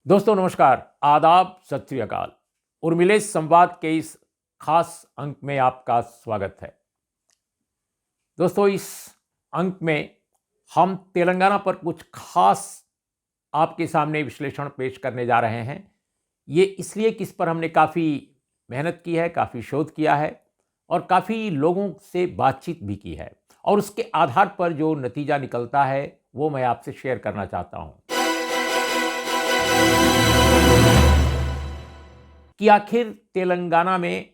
दोस्तों नमस्कार, आदाब, सत श्री अकाल। उर्मिलेश संवाद के इस खास अंक में आपका स्वागत है। दोस्तों इस अंक में हम तेलंगाना पर कुछ खास आपके सामने विश्लेषण पेश करने जा रहे हैं। ये इसलिए कि इस पर हमने काफ़ी मेहनत की है, काफ़ी शोध किया है और काफ़ी लोगों से बातचीत भी की है और उसके आधार पर जो नतीजा निकलता है वो मैं आपसे शेयर करना चाहता हूँ कि आखिर तेलंगाना में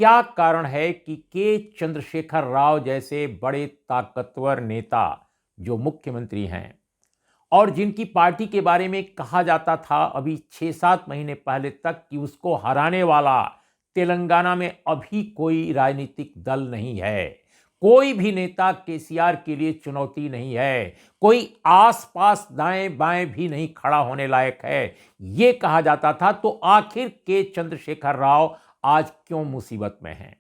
क्या कारण है कि के चंद्रशेखर राव जैसे बड़े ताकतवर नेता जो मुख्यमंत्री हैं और जिनकी पार्टी के बारे में कहा जाता था अभी 6-7 महीने पहले तक कि उसको हराने वाला तेलंगाना में अभी कोई राजनीतिक दल नहीं है, कोई भी नेता केसीआर के लिए चुनौती नहीं है, कोई आसपास दाएं बाएं भी नहीं खड़ा होने लायक है, ये कहा जाता था। तो आखिर के चंद्रशेखर राव आज क्यों मुसीबत में हैं,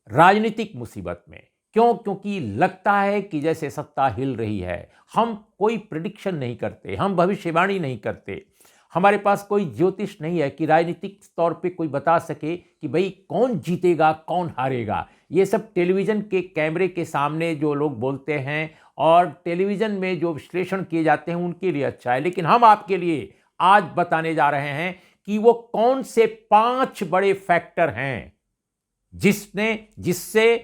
राजनीतिक मुसीबत में? क्यों? क्योंकि लगता है कि जैसे सत्ता हिल रही है। हम कोई प्रिडिक्शन नहीं करते, हम भविष्यवाणी नहीं करते, हमारे पास कोई ज्योतिष नहीं है कि राजनीतिक तौर पे कोई बता सके कि भाई कौन जीतेगा कौन हारेगा। ये सब टेलीविज़न के कैमरे के सामने जो लोग बोलते हैं और टेलीविज़न में जो विश्लेषण किए जाते हैं उनके लिए अच्छा है, लेकिन हम आपके लिए आज बताने जा रहे हैं कि वो कौन से 5 बड़े फैक्टर हैं जिससे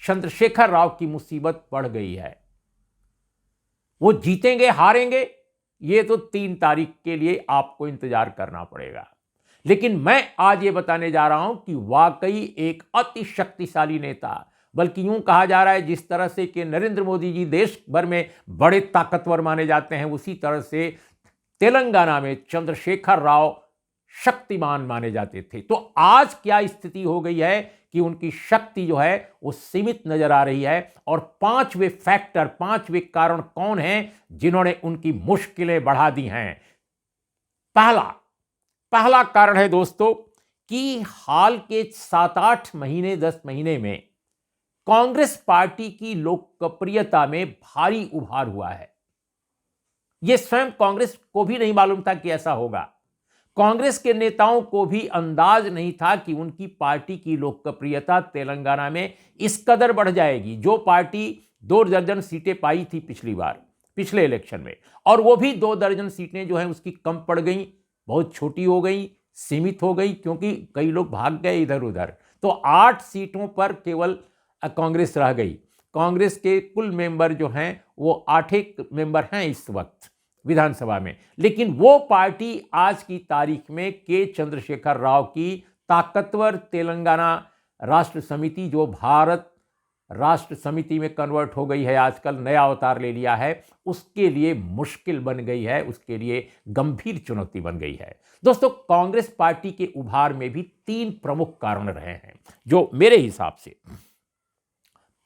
चंद्रशेखर राव की मुसीबत बढ़ गई है। वो जीतेंगे हारेंगे ये तो 3 तारीख के लिए आपको इंतजार करना पड़ेगा, लेकिन मैं आज ये बताने जा रहा हूं कि वाकई एक अति शक्तिशाली नेता, बल्कि यूं कहा जा रहा है जिस तरह से कि नरेंद्र मोदी जी देश भर में बड़े ताकतवर माने जाते हैं, उसी तरह से तेलंगाना में चंद्रशेखर राव शक्तिमान माने जाते थे। तो आज क्या स्थिति हो गई है कि उनकी शक्ति जो है वो सीमित नजर आ रही है और 5वें फैक्टर, 5वें कारण कौन हैं जिन्होंने उनकी मुश्किलें बढ़ा दी हैं? पहला कारण है दोस्तों कि हाल के 7-8 महीने 10 महीने में कांग्रेस पार्टी की लोकप्रियता में भारी उभार हुआ है। यह स्वयं कांग्रेस को भी नहीं मालूम था कि ऐसा होगा। कांग्रेस के नेताओं को भी अंदाज नहीं था कि उनकी पार्टी की लोकप्रियता तेलंगाना में इस कदर बढ़ जाएगी। जो पार्टी 2 दर्जन सीटें पाई थी पिछले इलेक्शन में, और वो भी 2 दर्जन सीटें जो हैं उसकी कम पड़ गई, बहुत छोटी हो गई, सीमित हो गई, क्योंकि कई लोग भाग गए इधर उधर। तो 8 सीटों पर केवल कांग्रेस रह गई। कांग्रेस के कुल मेंबर जो हैं वो 8 मेंबर हैं इस वक्त विधानसभा में, लेकिन वो पार्टी आज की तारीख में के चंद्रशेखर राव की ताकतवर तेलंगाना राष्ट्र समिति, जो भारत राष्ट्र समिति में कन्वर्ट हो गई है, आजकल नया अवतार ले लिया है, उसके लिए मुश्किल बन गई है, उसके लिए गंभीर चुनौती बन गई है। दोस्तों कांग्रेस पार्टी के उभार में भी 3 प्रमुख कारण रहे हैं जो मेरे हिसाब से।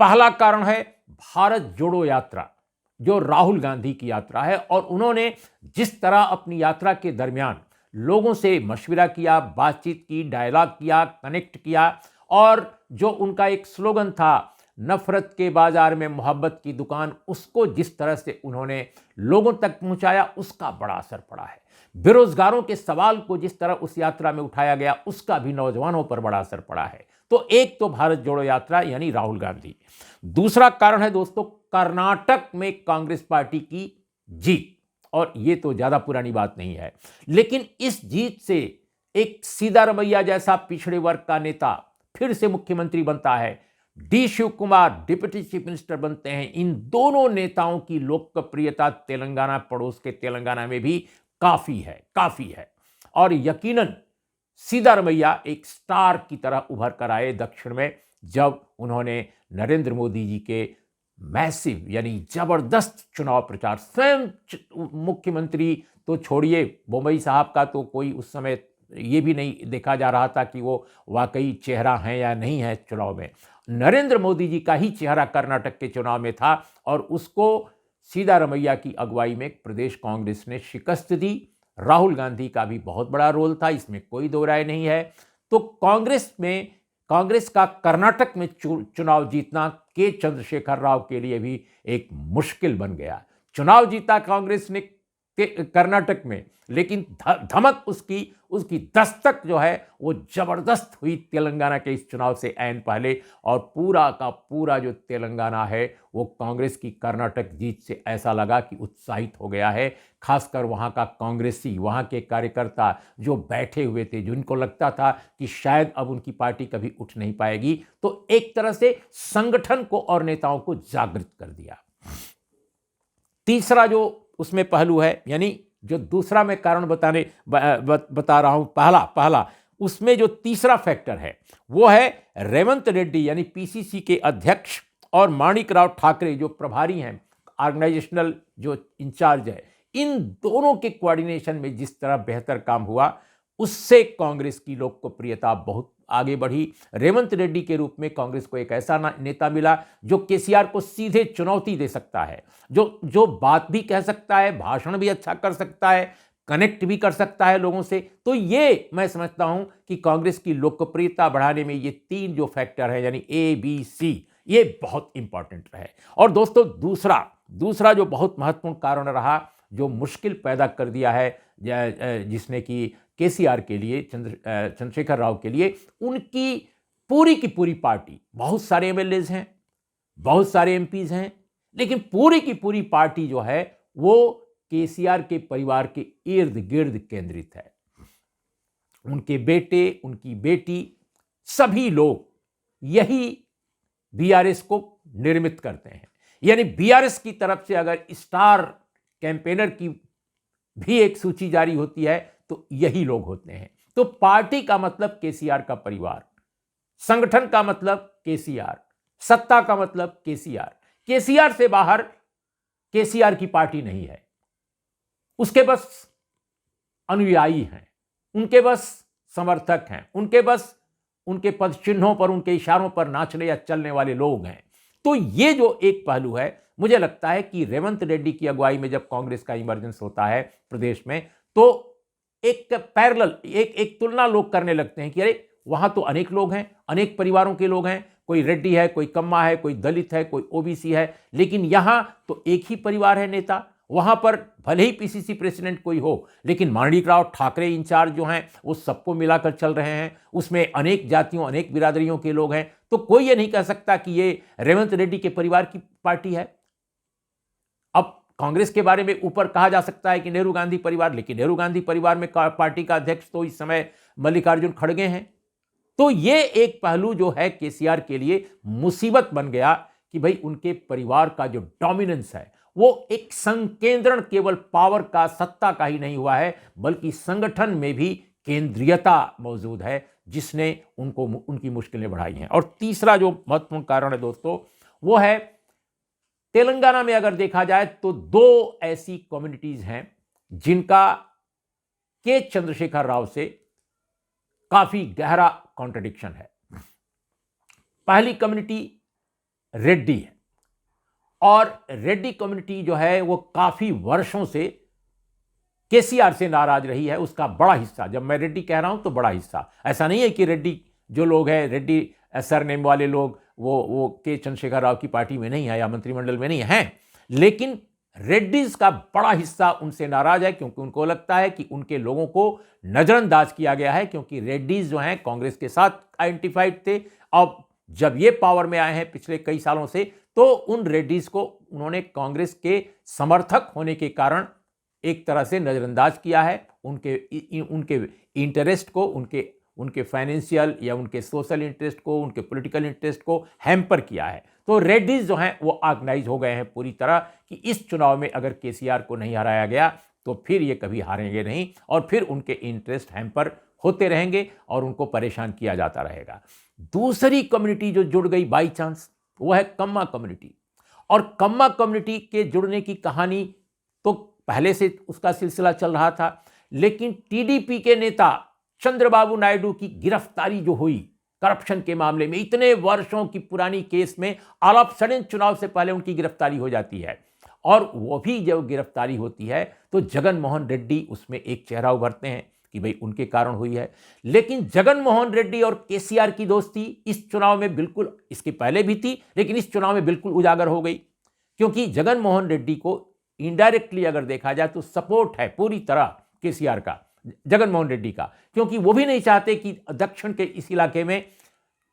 पहला कारण है भारत जोड़ो यात्रा, जो राहुल गांधी की यात्रा है, और उन्होंने जिस तरह अपनी यात्रा के दरमियान लोगों से मशविरा किया, बातचीत की, डायलॉग किया, कनेक्ट किया, और जो उनका एक स्लोगन था नफरत के बाजार में मोहब्बत की दुकान, उसको जिस तरह से उन्होंने लोगों तक पहुंचाया उसका बड़ा असर पड़ा है। बेरोजगारों के सवाल को जिस तरह उस यात्रा में उठाया गया उसका भी नौजवानों पर बड़ा असर पड़ा है। तो एक तो भारत जोड़ो यात्रा यानी राहुल गांधी। दूसरा कारण है दोस्तों कर्नाटक में कांग्रेस पार्टी की जीत, और ये तो ज्यादा पुरानी बात नहीं है, लेकिन इस जीत से एक सिद्धारमैया जैसा पिछड़े वर्ग का नेता फिर से मुख्यमंत्री बनता है, D Shivakumar deputy chief minister बनते हैं। इन दोनों नेताओं की लोकप्रियता तेलंगाना, पड़ोस के तेलंगाना में भी काफी है, और यकीनन सिद्धारमैया एक स्टार की तरह उभर कर आए दक्षिण में जब उन्होंने नरेंद्र मोदी जी के मैसिव यानी जबरदस्त चुनाव प्रचार, स्वयं मुख्यमंत्री तो छोड़िए, मुंबई साहब का तो कोई उस समय ये भी नहीं देखा जा रहा था कि वो वाकई चेहरा है या नहीं है चुनाव में। नरेंद्र मोदी जी का ही चेहरा कर्नाटक के चुनाव में था, और उसको सिद्धारमैया की अगुवाई में प्रदेश कांग्रेस ने शिकस्त दी। राहुल गांधी का भी बहुत बड़ा रोल था, इसमें कोई दो राय नहीं है। तो कांग्रेस का कर्नाटक में चुनाव जीतना के चंद्रशेखर राव के लिए भी एक मुश्किल बन गया। चुनाव जीता कांग्रेस ने कर्नाटक में, लेकिन धमक उसकी उसकी दस्तक जो है वो जबरदस्त हुई तेलंगाना के इस चुनाव से ऐन पहले। और पूरा का पूरा जो तेलंगाना है वो कांग्रेस की कर्नाटक जीत से ऐसा लगा कि उत्साहित हो गया है। खासकर वहाँ का कांग्रेसी, वहाँ के कार्यकर्ता जो बैठे हुए थे, जिनको लगता था कि शायद अब उनकी पार्टी कभी उठ नहीं पाएगी, तो एक तरह से संगठन को और नेताओं को जागृत कर दिया। तीसरा जो उसमें पहलू है, यानी जो दूसरा मैं कारण बता रहा हूं, पहला उसमें जो तीसरा फैक्टर है वो है रेवंत रेड्डी यानी पीसीसी के अध्यक्ष और माणिक राव ठाकरे जो प्रभारी हैं, ऑर्गेनाइजेशनल जो इंचार्ज है, इन दोनों के कोऑर्डिनेशन में जिस तरह बेहतर काम हुआ, उससे कांग्रेस की लोकप्रियता बहुत आगे बढ़ी। रेवंत रेड्डी के रूप में कांग्रेस को एक ऐसा नेता मिला जो केसीआर को सीधे चुनौती दे सकता है, जो बात भी कह सकता है, भाषण भी अच्छा कर सकता है, कनेक्ट भी कर सकता है लोगों से। तो ये मैं समझता हूं कि कांग्रेस की लोकप्रियता बढ़ाने में ये तीन जो फैक्टर है, यानी ABC, ये बहुत इंपॉर्टेंट रहे। और दोस्तों दूसरा जो बहुत महत्वपूर्ण कारण रहा, जो मुश्किल पैदा कर दिया है, जिसने कि केसीआर के लिए, चंद्रशेखर राव के लिए, उनकी पूरी की पूरी पार्टी, बहुत सारे एमएलएज हैं, बहुत सारे एमपीज हैं, लेकिन पूरी की पूरी पार्टी जो है वो केसीआर के परिवार के इर्द गिर्द केंद्रित है। उनके बेटे, उनकी बेटी, सभी लोग यही बीआरएस को निर्मित करते हैं। यानी बीआरएस की तरफ से अगर स्टार कैंपेनर की भी एक सूची जारी होती है तो यही लोग होते हैं। तो पार्टी का मतलब केसीआर का परिवार, संगठन का मतलब केसीआर, सत्ता का मतलब केसीआर। केसीआर से बाहर केसीआर की पार्टी नहीं है। उसके बस अनुयायी हैं, उनके बस समर्थक हैं, उनके बस उनके पद चिन्हों पर, उनके इशारों पर नाचने या चलने वाले लोग हैं। तो ये जो एक पहलू है, मुझे लगता है कि रेवंत रेड्डी की अगुवाई में जब कांग्रेस का इमर्जेंस होता है प्रदेश में, तो एक पैरेलल, एक तुलना लोग करने लगते हैं कि अरे वहां तो अनेक लोग हैं, अनेक परिवारों के लोग हैं, कोई रेड्डी है, कोई कम्मा है, कोई दलित है, कोई ओबीसी है, लेकिन यहां तो एक ही परिवार है नेता। वहां पर भले ही पीसीसी प्रेसिडेंट कोई हो, लेकिन माणिक राव ठाकरे इंचार्ज जो हैं वो सबको मिलाकर चल रहे हैं। उसमें अनेक जातियों, अनेक बिरादरियों के लोग हैं। तो कोई ये नहीं कह सकता कि ये रेवंत रेड्डी के परिवार की पार्टी है। अब कांग्रेस के बारे में ऊपर कहा जा सकता है कि नेहरू गांधी परिवार, लेकिन नेहरू गांधी परिवार में पार्टी का अध्यक्ष तो इस समय मल्लिकार्जुन खड़गे हैं। तो ये एक पहलू जो है केसीआर के लिए मुसीबत बन गया कि भाई उनके परिवार का जो डोमिनेंस है वो एक संकेंद्रण केवल पावर का, सत्ता का ही नहीं हुआ है, बल्कि संगठन में भी केंद्रीयता मौजूद है, जिसने उनकी मुश्किलें बढ़ाई हैं। और तीसरा जो महत्वपूर्ण कारण है दोस्तों, वो है तेलंगाना में अगर देखा जाए तो दो ऐसी कम्युनिटीज हैं जिनका के चंद्रशेखर राव से काफी गहरा कॉन्ट्रडिक्शन है। पहली कम्युनिटी रेड्डी है, और रेड्डी कम्युनिटी जो है वो काफी वर्षों से केसीआर से नाराज रही है। उसका बड़ा हिस्सा, जब मैं रेड्डी कह रहा हूं तो बड़ा हिस्सा, ऐसा नहीं है कि रेड्डी जो लोग हैं, रेड्डी सरनेम वाले लोग, वो के चंद्रशेखर राव की पार्टी में नहीं है या मंत्रिमंडल में नहीं है, लेकिन रेड्डीज का बड़ा हिस्सा उनसे नाराज है, क्योंकि उनको लगता है कि उनके लोगों को नजरअंदाज किया गया है। क्योंकि रेड्डीज जो हैं कांग्रेस के साथ आइडेंटिफाइड थे, अब जब ये पावर में आए हैं पिछले कई सालों से, तो उन रेड्डीज को उन्होंने कांग्रेस के समर्थक होने के कारण एक तरह से नजरअंदाज किया है। उनके इंटरेस्ट को, उनके फाइनेंशियल या उनके सोशल इंटरेस्ट को, उनके पॉलिटिकल इंटरेस्ट को हैम्पर किया है। तो रेड्डीज जो हैं वो ऑर्गेनाइज हो गए हैं पूरी तरह कि इस चुनाव में अगर केसीआर को नहीं हराया गया तो फिर ये कभी हारेंगे नहीं, और फिर उनके इंटरेस्ट हैम्पर होते रहेंगे और उनको परेशान किया जाता रहेगा। दूसरी कम्युनिटी जो जुड़ गई बाई चांस, वो है कम्मा कम्युनिटी। और कम्मा कम्युनिटी के जुड़ने की कहानी तो पहले से उसका सिलसिला चल रहा था, लेकिन टीडीपी के नेता चंद्रबाबू नायडू की गिरफ्तारी जो हुई करप्शन के मामले में, इतने वर्षों की पुरानी केस में ऑल ऑफ सडन चुनाव से पहले उनकी गिरफ्तारी हो जाती है। और वो भी जब गिरफ्तारी होती है तो जगन मोहन रेड्डी उसमें एक चेहरा उभरते हैं कि भाई उनके कारण हुई है। लेकिन जगन मोहन रेड्डी और केसीआर की दोस्ती इस चुनाव में बिल्कुल, इसके पहले भी थी लेकिन इस चुनाव में बिल्कुल उजागर हो गई, क्योंकि जगन मोहन रेड्डी को इनडायरेक्टली अगर देखा जाए तो सपोर्ट है पूरी तरह केसीआर का, जगन मोहन रेड्डी का, क्योंकि वो भी नहीं चाहते कि दक्षिण के इस इलाके में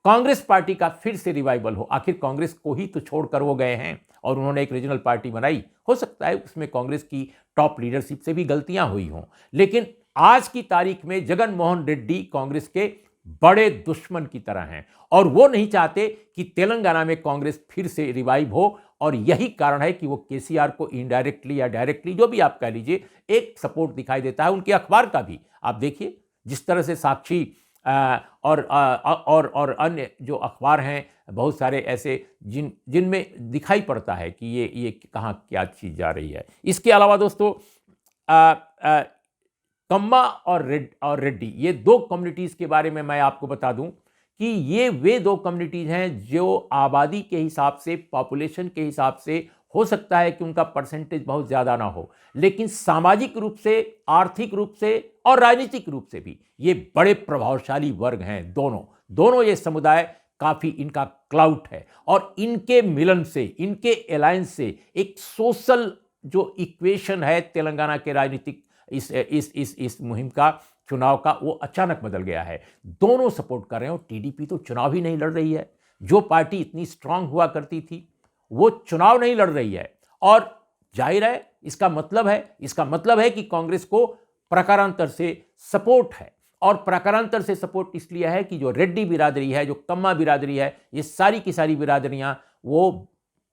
कांग्रेस पार्टी का फिर से रिवाइवल हो। आखिर कांग्रेस को ही तो छोड़कर वो गए हैं और उन्होंने एक रीजनल पार्टी बनाई। हो सकता है उसमें कांग्रेस की टॉप लीडरशिप से भी गलतियां हुई हों, लेकिन आज की तारीख में जगन मोहन रेड्डी कांग्रेस के बड़े दुश्मन की तरह हैं और वो नहीं चाहते कि तेलंगाना में कांग्रेस फिर से रिवाइव हो। और यही कारण है कि वो केसीआर को इनडायरेक्टली या डायरेक्टली, जो भी आप कह लीजिए, एक सपोर्ट दिखाई देता है। उनके अखबार का भी आप देखिए, जिस तरह से साक्षी और अन्य जो अखबार हैं, बहुत सारे ऐसे जिनमें दिखाई पड़ता है कि ये कहाँ क्या चीज़ जा रही है। इसके अलावा दोस्तों, कम्मा और रेड्डी, ये दो कम्युनिटीज़ के बारे में मैं आपको बता दूं कि ये वे दो कम्युनिटीज़ हैं जो आबादी के हिसाब से, पॉपुलेशन के हिसाब से हो सकता है कि उनका परसेंटेज बहुत ज़्यादा ना हो, लेकिन सामाजिक रूप से, आर्थिक रूप से और राजनीतिक रूप से भी ये बड़े प्रभावशाली वर्ग हैं। दोनों ये समुदाय काफ़ी, इनका क्लाउट है और इनके मिलन से, इनके अलायंस से एक सोशल जो इक्वेशन है तेलंगाना के राजनीतिक इस मुहिम का, चुनाव का, वो अचानक बदल गया है। दोनों सपोर्ट कर रहे हैं और टीडीपी तो चुनाव ही नहीं लड़ रही है। जो पार्टी इतनी स्ट्रांग हुआ करती थी वो चुनाव नहीं लड़ रही है और जाहिर है इसका मतलब है कि कांग्रेस को प्रकारांतर से सपोर्ट है। और प्रकारांतर से सपोर्ट इसलिए है कि जो रेड्डी बिरादरी है, जो कम्मा बिरादरी है, ये सारी की सारी बिरादरियां वो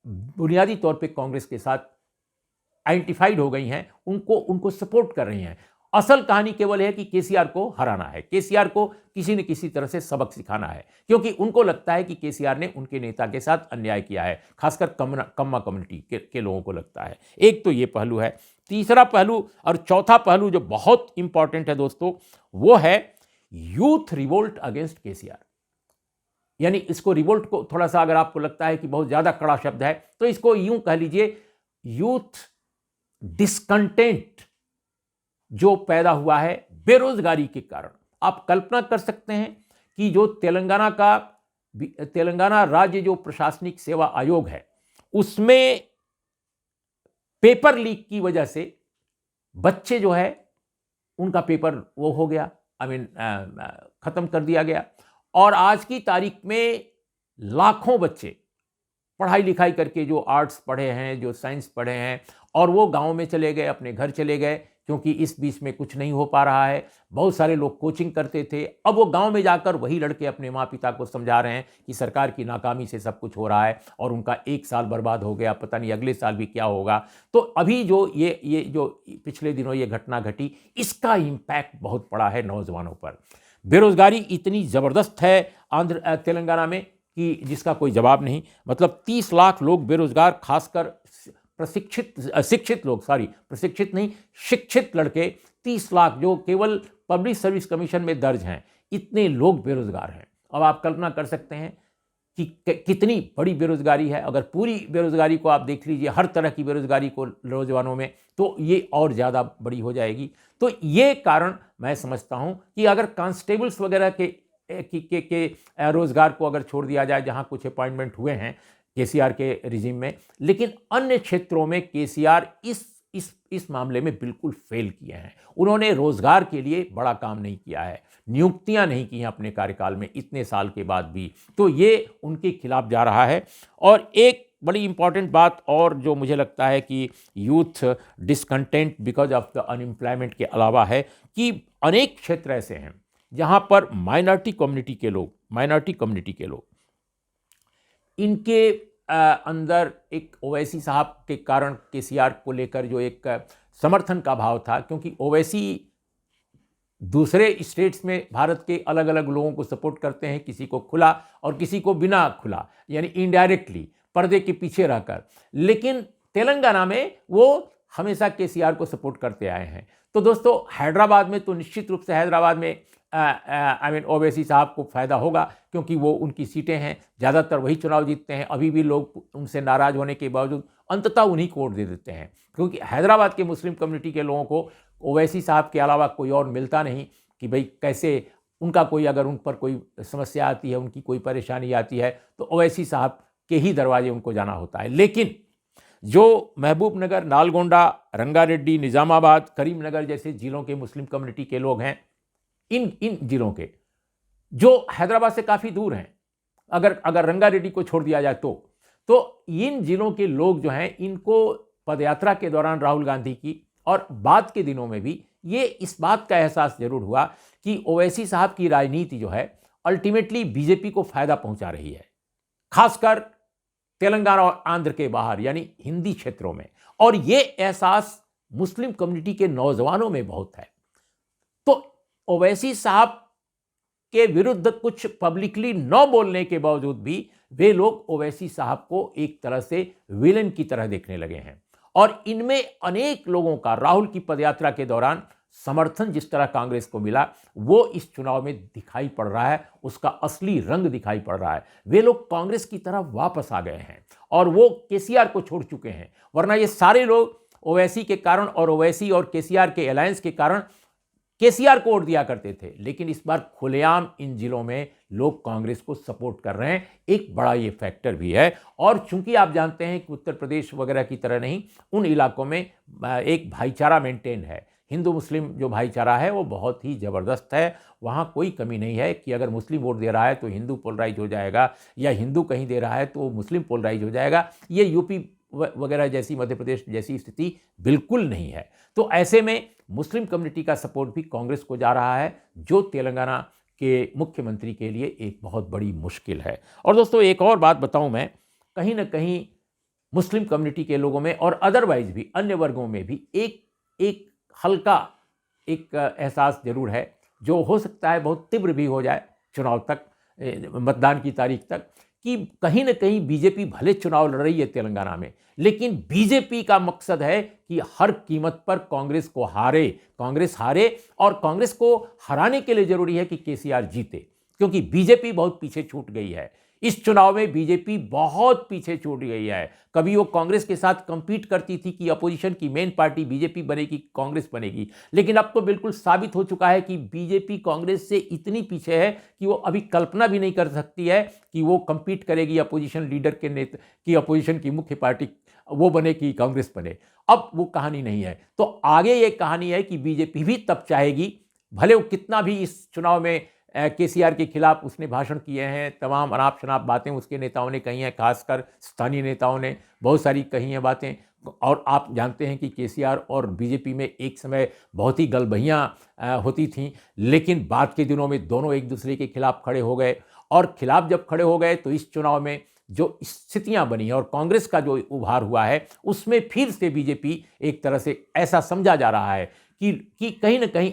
बुनियादी तौर पे कांग्रेस के साथ आइडेंटिफाइड हो गई हैं, उनको सपोर्ट कर रही हैं। असल कहानी केवल है कि केसीआर को हराना है, केसीआर को किसी न किसी तरह से सबक सिखाना है, क्योंकि उनको लगता है कि केसीआर ने उनके नेता के साथ अन्याय किया है, खासकर कम्मा कम्युनिटी के लोगों को लगता है। एक तो ये पहलू है। तीसरा पहलू और चौथा पहलू जो बहुत इंपॉर्टेंट है दोस्तों, वो है यूथ रिवोल्ट अगेंस्ट केसीआर। यानी इसको, रिवोल्ट को थोड़ा सा अगर आपको लगता है कि बहुत ज्यादा कड़ा शब्द है, तो इसको यूं कह लीजिए, यूथ डिस्कंटेंट जो पैदा हुआ है बेरोजगारी के कारण। आप कल्पना कर सकते हैं कि जो तेलंगाना राज्य जो प्रशासनिक सेवा आयोग है, उसमें पेपर लीक की वजह से बच्चे जो है उनका पेपर वो हो गया, खत्म कर दिया गया। और आज की तारीख में लाखों बच्चे पढ़ाई लिखाई करके, जो आर्ट्स पढ़े हैं, जो साइंस पढ़े हैं, और वो गांव में चले गए, अपने घर चले गए, क्योंकि इस बीच में कुछ नहीं हो पा रहा है। बहुत सारे लोग कोचिंग करते थे, अब वो गांव में जाकर वही लड़के अपने माँ पिता को समझा रहे हैं कि सरकार की नाकामी से सब कुछ हो रहा है और उनका एक साल बर्बाद हो गया, पता नहीं अगले साल भी क्या होगा। तो अभी जो ये जो पिछले दिनों ये घटना घटी, इसका इम्पैक्ट बहुत पड़ा है नौजवानों पर। बेरोजगारी इतनी ज़बरदस्त है तेलंगाना में कि जिसका कोई जवाब नहीं। मतलब 30 लाख लोग बेरोजगार, खासकर शिक्षित लड़के 30 लाख जो केवल पब्लिक सर्विस कमीशन में दर्ज हैं, इतने लोग बेरोजगार हैं। अब आप कल्पना कर सकते हैं कि कितनी बड़ी बेरोजगारी है। अगर पूरी बेरोजगारी को आप देख लीजिए, हर तरह की बेरोजगारी को नौजवानों में, तो ये और ज़्यादा बड़ी हो जाएगी। तो ये कारण मैं समझता हूँ कि अगर कांस्टेबल्स वगैरह के रोजगार को अगर छोड़ दिया जाए, जहाँ कुछ अपॉइंटमेंट हुए हैं केसीआर के रिजीम में, लेकिन अन्य क्षेत्रों में केसीआर इस मामले में बिल्कुल फेल किए हैं। उन्होंने रोजगार के लिए बड़ा काम नहीं किया है, नियुक्तियां नहीं की हैं अपने कार्यकाल में इतने साल के बाद भी, तो ये उनके खिलाफ जा रहा है। और एक बड़ी इंपॉर्टेंट बात और जो मुझे लगता है कि youth discontent because of the unemployment के अलावा है कि अनेक क्षेत्र ऐसे हैं जहां पर माइनॉरिटी कम्युनिटी के लोग इनके अंदर एक ओवैसी साहब के कारण केसीआर को लेकर जो एक समर्थन का भाव था, क्योंकि ओवैसी दूसरे स्टेट्स में भारत के अलग अलग लोगों को सपोर्ट करते हैं, किसी को खुला और किसी को बिना खुला, यानी इनडायरेक्टली पर्दे के पीछे रहकर, लेकिन तेलंगाना में वो हमेशा केसीआर को सपोर्ट करते आए हैं। तो दोस्तों, हैदराबाद में तो निश्चित रूप से हैदराबाद में ओवैसी साहब को फ़ायदा होगा, क्योंकि वो उनकी सीटें हैं, ज़्यादातर वही चुनाव जीतते हैं। अभी भी लोग उनसे नाराज़ होने के बावजूद अंततः उन्हीं को वोट दे देते हैं, क्योंकि हैदराबाद के मुस्लिम कम्युनिटी के लोगों को ओवैसी साहब के अलावा कोई और मिलता नहीं कि भाई कैसे उनका कोई, अगर उन पर कोई समस्या आती है, उनकी कोई परेशानी आती है, तो ओवैसी साहब के ही दरवाजे उनको जाना होता है। लेकिन जो महबूबनगर, नालगोंडा, रंगारेड्डी, निजामाबाद, करीमनगर जैसे जिलों के मुस्लिम कम्युनिटी के लोग हैं, इन इन जिलों के जो हैदराबाद से काफ़ी दूर हैं, अगर अगर रंगारेड्डी को छोड़ दिया जाए तो इन जिलों के लोग जो हैं, इनको पदयात्रा के दौरान राहुल गांधी की और बाद के दिनों में भी ये इस बात का एहसास जरूर हुआ कि ओवैसी साहब की राजनीति जो है अल्टीमेटली बीजेपी को फायदा पहुंचा रही है, खासकर तेलंगाना और आंध्र के बाहर यानी हिंदी क्षेत्रों में। और ये एहसास मुस्लिम कम्युनिटी के नौजवानों में बहुत है। तो ओवैसी साहब के विरुद्ध कुछ पब्लिकली न बोलने के बावजूद भी वे लोग ओवैसी साहब को एक तरह से विलेन की तरह देखने लगे हैं। और इनमें अनेक लोगों का राहुल की पदयात्रा के दौरान समर्थन जिस तरह कांग्रेस को मिला, वो इस चुनाव में दिखाई पड़ रहा है, उसका असली रंग दिखाई पड़ रहा है। वे लोग कांग्रेस की तरफ वापस आ गए हैं और वो केसीआर को छोड़ चुके हैं। वरना ये सारे लोग ओवैसी के कारण और ओवैसी और केसीआर के अलायंस के कारण केसीआर को वोट दिया करते थे, लेकिन इस बार खुलेआम इन जिलों में लोग कांग्रेस को सपोर्ट कर रहे हैं। एक बड़ा ये फैक्टर भी है। और चूंकि आप जानते हैं कि उत्तर प्रदेश वगैरह की तरह नहीं, उन इलाकों में एक भाईचारा मेंटेन है। हिंदू मुस्लिम जो भाईचारा है वो बहुत ही ज़बरदस्त है। वहाँ कोई कमी नहीं है कि अगर मुस्लिम वोट दे रहा है तो हिंदू पोलराइज हो जाएगा, या हिंदू कहीं दे रहा है तो मुस्लिम पोलराइज हो जाएगा। ये यूपी वगैरह जैसी, मध्य प्रदेश जैसी स्थिति बिल्कुल नहीं है। तो ऐसे में मुस्लिम कम्युनिटी का सपोर्ट भी कांग्रेस को जा रहा है, जो तेलंगाना के मुख्यमंत्री के लिए एक बहुत बड़ी मुश्किल है। और दोस्तों एक और बात बताऊं मैं, कहीं ना कहीं मुस्लिम कम्युनिटी के लोगों में और अदरवाइज भी अन्य वर्गों में भी एक हल्का एक एहसास जरूर है, जो हो सकता है बहुत तीव्र भी हो जाए चुनाव तक, मतदान की तारीख तक, कि कहीं ना कहीं बीजेपी भले चुनाव लड़ रही है तेलंगाना में, लेकिन बीजेपी का मकसद है कि हर कीमत पर कांग्रेस हारे। और कांग्रेस को हराने के लिए जरूरी है कि केसीआर जीते, क्योंकि बीजेपी बहुत पीछे छूट गई है। इस चुनाव में बीजेपी बहुत पीछे छूट गई है। कभी वो कांग्रेस के साथ कंपीट करती थी कि अपोजिशन की मेन पार्टी बीजेपी बनेगी, कांग्रेस बनेगी, लेकिन अब तो बिल्कुल साबित हो चुका है कि बीजेपी कांग्रेस से इतनी पीछे है कि वो अभी कल्पना भी नहीं कर सकती है कि वो कंपीट करेगी अपोजिशन लीडर के नेता की, अपोजिशन की मुख्य पार्टी वो बने कि कांग्रेस बने। अब वो कहानी नहीं है। तो आगे ये कहानी है कि बीजेपी भी तब चाहेगी, भले वो कितना भी इस चुनाव में केसीआर के खिलाफ उसने भाषण किए हैं, तमाम अनाप शनाप बातें उसके नेताओं ने कही हैं, खासकर स्थानीय नेताओं ने बहुत सारी कही हैं बातें। और आप जानते हैं कि केसीआर और बीजेपी में एक समय बहुत ही गलबहियाँ होती थीं, लेकिन बाद के दिनों में दोनों एक दूसरे के खिलाफ खड़े हो गए। और खिलाफ जब खड़े हो गए तो इस चुनाव में जो स्थितियां बनी और कांग्रेस का जो उभार हुआ है, उसमें फिर से बीजेपी एक तरह से ऐसा समझा जा रहा है कि कहीं ना कहीं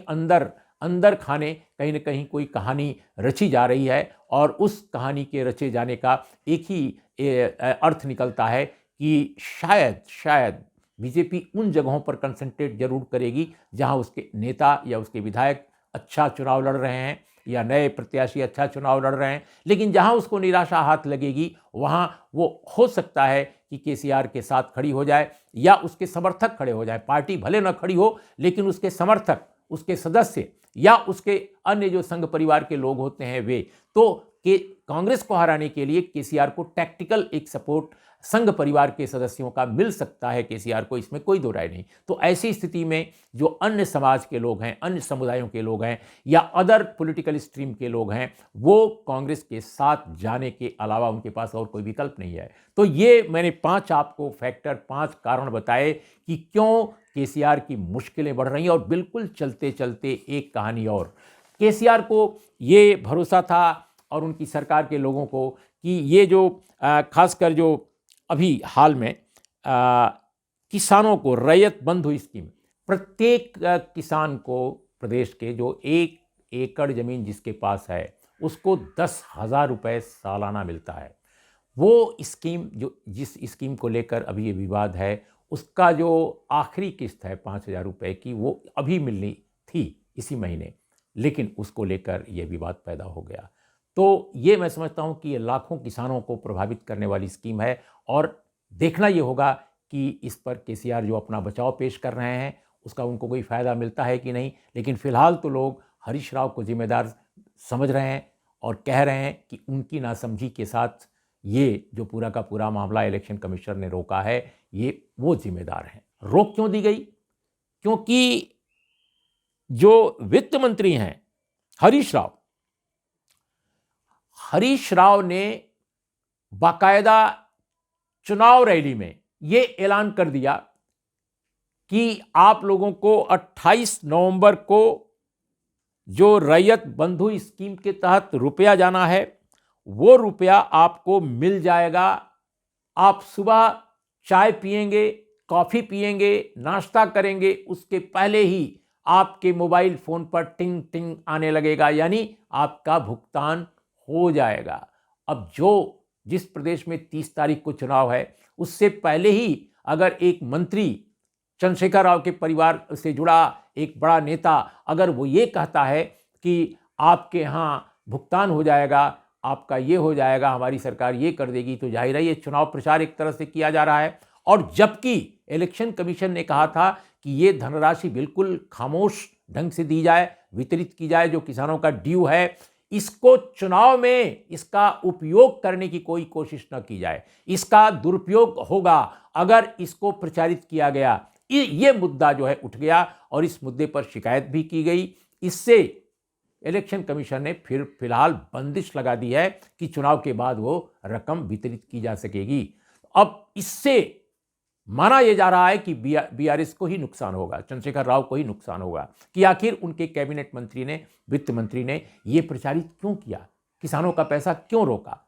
अंदर खाने कहीं ना कहीं कोई कहानी रची जा रही है। और उस कहानी के रचे जाने का एक ही अर्थ निकलता है कि शायद बीजेपी उन जगहों पर कंसंट्रेट जरूर करेगी जहां उसके नेता या उसके विधायक अच्छा चुनाव लड़ रहे हैं, या नए प्रत्याशी अच्छा चुनाव लड़ रहे हैं, लेकिन जहां उसको निराशा हाथ लगेगी वहां वो हो सकता है कि केसीआर के साथ खड़ी हो जाए या उसके समर्थक खड़े हो जाए। पार्टी भले न खड़ी हो, लेकिन उसके समर्थक, उसके सदस्य या उसके अन्य जो संघ परिवार के लोग होते हैं वे, तो कांग्रेस को हराने के लिए केसीआर को टैक्टिकल एक सपोर्ट संघ परिवार के सदस्यों का मिल सकता है केसीआर को, इसमें कोई दो राय नहीं। तो ऐसी स्थिति में जो अन्य समाज के लोग हैं, अन्य समुदायों के लोग हैं, या अदर पॉलिटिकल स्ट्रीम के लोग हैं, वो कांग्रेस के साथ जाने के अलावा उनके पास और कोई विकल्प नहीं है। तो ये मैंने 5 आपको फैक्टर, 5 कारण बताए कि क्यों केसीआर की मुश्किलें बढ़ रही हैं। और बिल्कुल चलते चलते एक कहानी और, केसीआर को ये भरोसा था और उनकी सरकार के लोगों को कि ये जो खासकर जो अभी हाल में किसानों को रैयत बंधु स्कीम, प्रत्येक किसान को प्रदेश के जो 1 एकड़ जमीन जिसके पास है उसको 10,000 रुपये सालाना मिलता है। वो स्कीम जिस स्कीम को लेकर अभी ये विवाद है, उसका जो आखिरी किस्त है 5,000 रुपये की, वो अभी मिलनी थी इसी महीने, लेकिन उसको लेकर ये विवाद पैदा हो गया। तो ये मैं समझता हूँ कि ये लाखों किसानों को प्रभावित करने वाली स्कीम है और देखना ये होगा कि इस पर केसीआर जो अपना बचाव पेश कर रहे हैं उसका उनको कोई फ़ायदा मिलता है कि नहीं। लेकिन फिलहाल तो लोग हरीश राव को जिम्मेदार समझ रहे हैं और कह रहे हैं कि उनकी नासमझी के साथ ये जो पूरा का पूरा मामला इलेक्शन कमीशन ने रोका है, ये वो जिम्मेदार हैं। रोक क्यों दी गई? क्योंकि जो वित्त मंत्री हैं हरीश राव ने बाकायदा चुनाव रैली में यह ऐलान कर दिया कि आप लोगों को 28 नवंबर को जो रैयत बंधु स्कीम के तहत रुपया जाना है, वो रुपया आपको मिल जाएगा। आप सुबह चाय पिएंगे, कॉफी पिएंगे, नाश्ता करेंगे, उसके पहले ही आपके मोबाइल फोन पर टिंग टिंग आने लगेगा, यानी आपका भुगतान हो जाएगा। अब जिस प्रदेश में 30 तारीख को चुनाव है, उससे पहले ही अगर एक मंत्री, चंद्रशेखर राव के परिवार से जुड़ा एक बड़ा नेता, अगर वो ये कहता है कि आपके यहाँ भुगतान हो जाएगा, आपका ये हो जाएगा, हमारी सरकार ये कर देगी, तो जाहिर है ये चुनाव प्रचार एक तरह से किया जा रहा है। और जबकि इलेक्शन कमीशन ने कहा था कि ये धनराशि बिल्कुल खामोश ढंग से दी जाए, वितरित की जाए, जो किसानों का ड्यू है, इसको चुनाव में इसका उपयोग करने की कोई कोशिश न की जाए, इसका दुरुपयोग होगा अगर इसको प्रचारित किया गया। ये मुद्दा जो है उठ गया और इस मुद्दे पर शिकायत भी की गई। इससे इलेक्शन कमीशन ने फिलहाल बंदिश लगा दी है कि चुनाव के बाद वो रकम वितरित की जा सकेगी। अब इससे माना यह जा रहा है कि बीआरएस को ही नुकसान होगा, चंद्रशेखर राव को ही नुकसान होगा कि आखिर उनके कैबिनेट मंत्री ने, वित्त मंत्री ने यह प्रचारित क्यों किया, किसानों का पैसा क्यों रोका।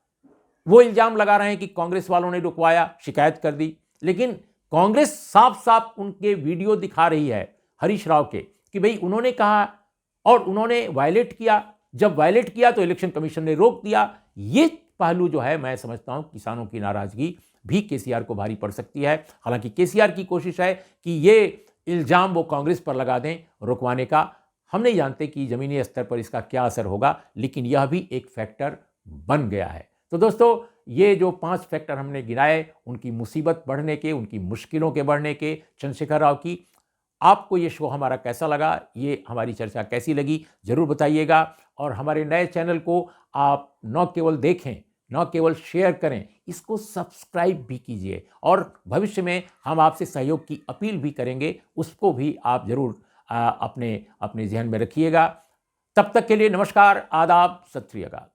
वो इल्जाम लगा रहे हैं कि कांग्रेस वालों ने रुकवाया, शिकायत कर दी, लेकिन कांग्रेस साफ साफ उनके वीडियो दिखा रही है हरीश राव के कि भाई उन्होंने कहा और उन्होंने वायलेट किया। जब वायलेट किया तो इलेक्शन कमीशन ने रोक दिया। ये पहलू जो है, मैं समझता हूं किसानों की नाराजगी भी केसीआर को भारी पड़ सकती है। हालांकि केसीआर की कोशिश है कि ये इल्जाम वो कांग्रेस पर लगा दें रुकवाने का। हम नहीं जानते कि जमीनी स्तर पर इसका क्या असर होगा, लेकिन यह भी एक फैक्टर बन गया है। तो दोस्तों, ये जो 5 फैक्टर हमने गिनाए, उनकी मुसीबत बढ़ने के, उनकी मुश्किलों के बढ़ने के, चंद्रशेखर राव की, आपको ये शो हमारा कैसा लगा, ये हमारी चर्चा कैसी लगी, जरूर बताइएगा। और हमारे नए चैनल को आप न केवल देखें, न केवल शेयर करें, इसको सब्सक्राइब भी कीजिए और भविष्य में हम आपसे सहयोग की अपील भी करेंगे, उसको भी आप जरूर अपने ज़हन में रखिएगा। तब तक के लिए नमस्कार, आदाब, सत श्री अकाल।